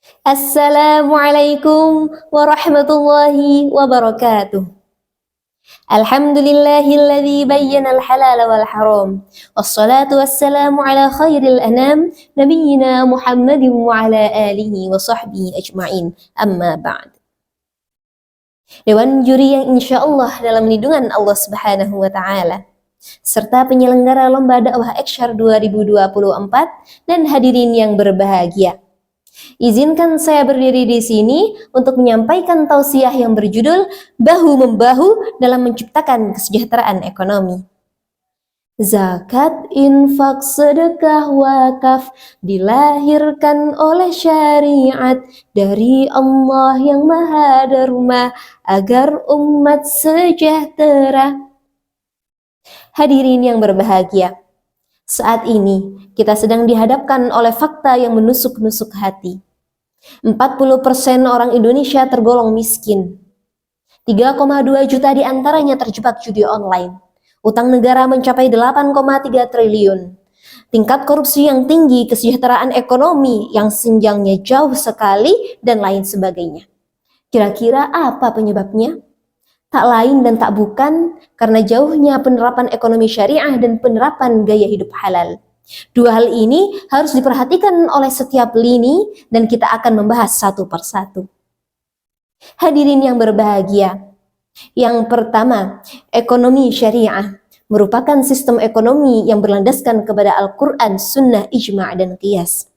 Assalamualaikum warahmatullahi wabarakatuh. Alhamdulillahilladzi bayyana al-halala wal haram. Wassalatu wassalamu ala khairil anam nabiyyina Muhammadin wa ala alihi wa sahbihi ajma'in. Amma ba'd. Dewan juri yang insyaallah dalam lindungan Allah Subhanahu wa taala serta penyelenggara Lomba Dakwah Eksyar 2024 dan hadirin yang berbahagia. Izinkan saya berdiri di sini untuk menyampaikan tausiah yang berjudul Bahu-Membahu dalam Menciptakan Kesejahteraan Ekonomi. Zakat, infak, sedekah, wakaf dilahirkan oleh syariat dari Allah yang Maha Derma agar umat sejahtera. Hadirin yang berbahagia, saat ini kita sedang dihadapkan oleh fakta yang menusuk-nusuk hati. 40% orang Indonesia tergolong miskin. 3,2 juta diantaranya terjebak judi online. Utang negara mencapai 8,3 triliun. Tingkat korupsi yang tinggi, kesejahteraan ekonomi yang senjangnya jauh sekali, dan lain sebagainya. Kira-kira apa penyebabnya? Tak lain dan tak bukan karena jauhnya penerapan ekonomi syariah dan penerapan gaya hidup halal. Dua hal ini harus diperhatikan oleh setiap lini dan kita akan membahas satu persatu. Hadirin yang berbahagia, yang pertama, ekonomi syariah merupakan sistem ekonomi yang berlandaskan kepada Al-Quran, Sunnah, Ijma' dan Qiyas.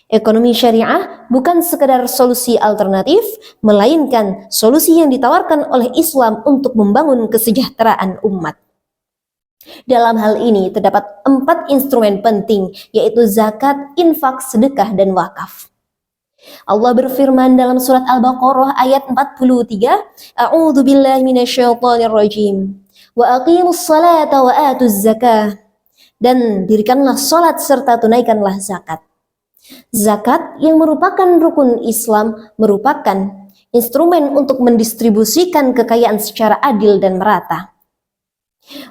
Ekonomi syariah bukan sekadar solusi alternatif, melainkan solusi yang ditawarkan oleh Islam untuk membangun kesejahteraan umat. Dalam hal ini terdapat 4 instrumen penting, yaitu zakat, infak, sedekah, dan wakaf. Allah berfirman dalam surat Al-Baqarah ayat 43, A'udzu billahi minasyaitonir rajim. Wa aqimus salata wa atuz zakah. Dan dirikanlah salat serta tunaikanlah zakat. Zakat yang merupakan rukun Islam merupakan instrumen untuk mendistribusikan kekayaan secara adil dan merata.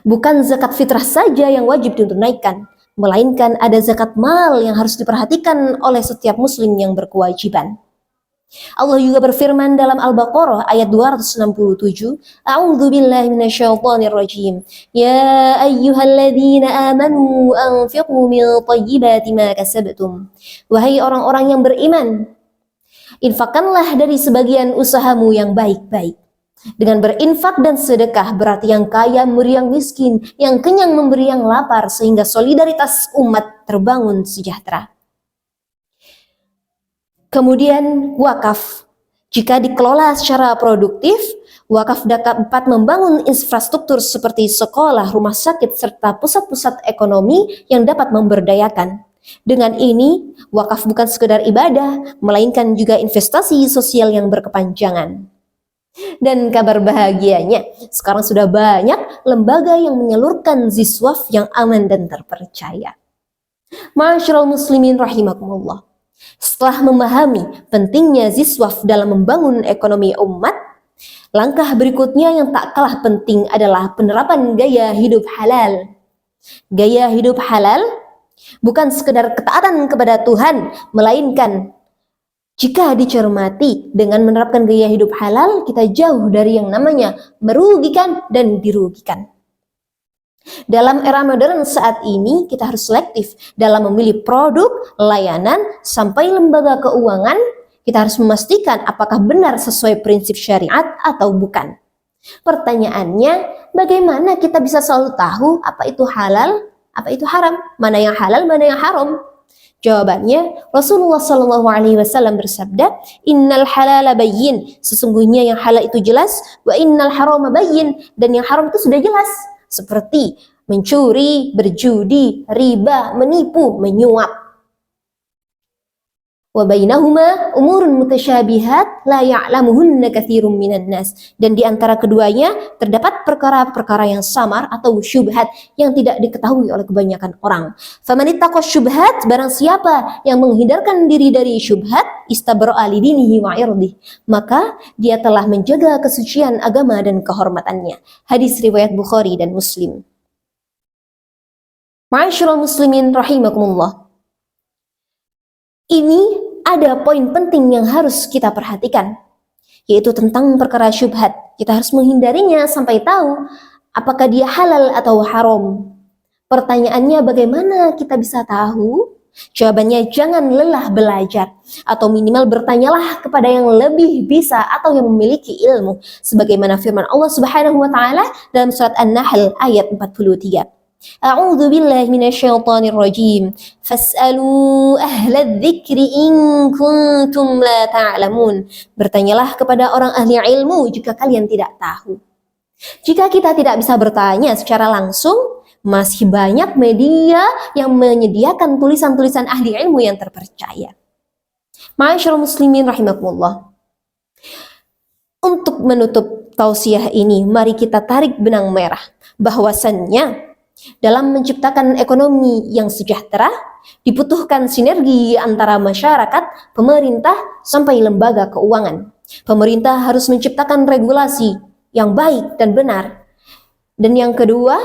Bukan zakat fitrah saja yang wajib ditunaikan, melainkan ada zakat mal yang harus diperhatikan oleh setiap muslim yang berkewajiban. Allah juga berfirman dalam Al-Baqarah ayat 267, A'udzu billahi minasyaitonir rajim. Ya ayyuhalladzina amanu anfiqu min thayyibati ma kasabtum. Wahai orang-orang yang beriman, infakkanlah dari sebagian usahamu yang baik-baik. Dengan berinfak dan sedekah berarti yang kaya memberi yang miskin, yang kenyang memberi yang lapar, sehingga solidaritas umat terbangun sejahtera. Kemudian wakaf, jika dikelola secara produktif, wakaf dapat membangun infrastruktur seperti sekolah, rumah sakit, serta pusat-pusat ekonomi yang dapat memberdayakan. Dengan ini, wakaf bukan sekedar ibadah, melainkan juga investasi sosial yang berkepanjangan. Dan kabar bahagianya, sekarang sudah banyak lembaga yang menyalurkan ziswaf yang aman dan terpercaya. Ma'asyiral muslimin rahimakumullah. Setelah memahami pentingnya ziswaf dalam membangun ekonomi umat, langkah berikutnya yang tak kalah penting adalah penerapan gaya hidup halal. Gaya hidup halal bukan sekedar ketaatan kepada Tuhan, melainkan jika dicermati dengan menerapkan gaya hidup halal, kita jauh dari yang namanya merugikan dan dirugikan. Dalam era modern saat ini, kita harus selektif dalam memilih produk, layanan, sampai lembaga keuangan. Kita harus memastikan apakah benar sesuai prinsip syariat atau bukan. Pertanyaannya, bagaimana kita bisa selalu tahu apa itu halal, apa itu haram, mana yang halal, mana yang haram? Jawabannya, Rasulullah SAW bersabda, Innal halala bayyin, sesungguhnya yang halal itu jelas, wa innal harama bayyin, dan yang haram itu sudah jelas. Seperti mencuri, berjudi, riba, menipu, menyuap. Wa bainahuma umurun mutasyabihat la ya'lamuhunna katsirun minan nas. Dan di antara keduanya terdapat perkara-perkara yang samar atau syubhat yang tidak diketahui oleh kebanyakan orang. Famanittaqas syubhat, barang siapa yang menghindarkan diri dari syubhat, istabra'a lidinihi wa irdihi, maka dia telah menjaga kesucian agama dan kehormatannya. Hadis riwayat Bukhari dan Muslim. Ma'asyiral muslimin rahimakumullah. Ini ada poin penting yang harus kita perhatikan, yaitu tentang perkara syubhat. Kita harus menghindarinya sampai tahu apakah dia halal atau haram. Pertanyaannya, bagaimana kita bisa tahu? Jawabannya, jangan lelah belajar, atau minimal bertanyalah kepada yang lebih bisa atau yang memiliki ilmu, sebagaimana firman Allah Subhanahu wa taala dalam surat An-Nahl ayat 43. A'udzu billahi minasyaitonir rajim. Fas'alu ahlal dzikri in kuntum la ta'lamun. Bertanyalah kepada orang ahli ilmu jika kalian tidak tahu. Jika kita tidak bisa bertanya secara langsung, masih banyak media yang menyediakan tulisan-tulisan ahli ilmu yang terpercaya. Ma'asyiral muslimin rahimakumullah. Untuk menutup tausiah ini, mari kita tarik benang merah bahwasannya dalam menciptakan ekonomi yang sejahtera dibutuhkan sinergi antara masyarakat, pemerintah, sampai lembaga keuangan. Pemerintah harus menciptakan regulasi yang baik dan benar. Dan yang kedua,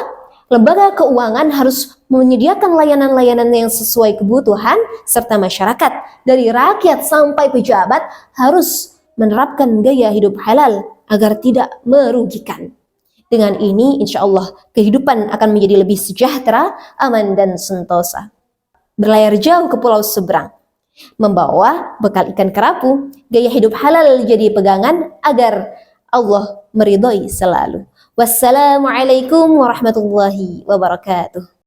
lembaga keuangan harus menyediakan layanan-layanan yang sesuai kebutuhan serta masyarakat. Dari rakyat sampai pejabat harus menerapkan gaya hidup halal agar tidak merugikan. Dengan ini, insya Allah, kehidupan akan menjadi lebih sejahtera, aman, dan sentosa. Berlayar jauh ke pulau seberang, membawa bekal ikan kerapu, gaya hidup halal jadi pegangan agar Allah meridhoi selalu. Wassalamualaikum warahmatullahi wabarakatuh.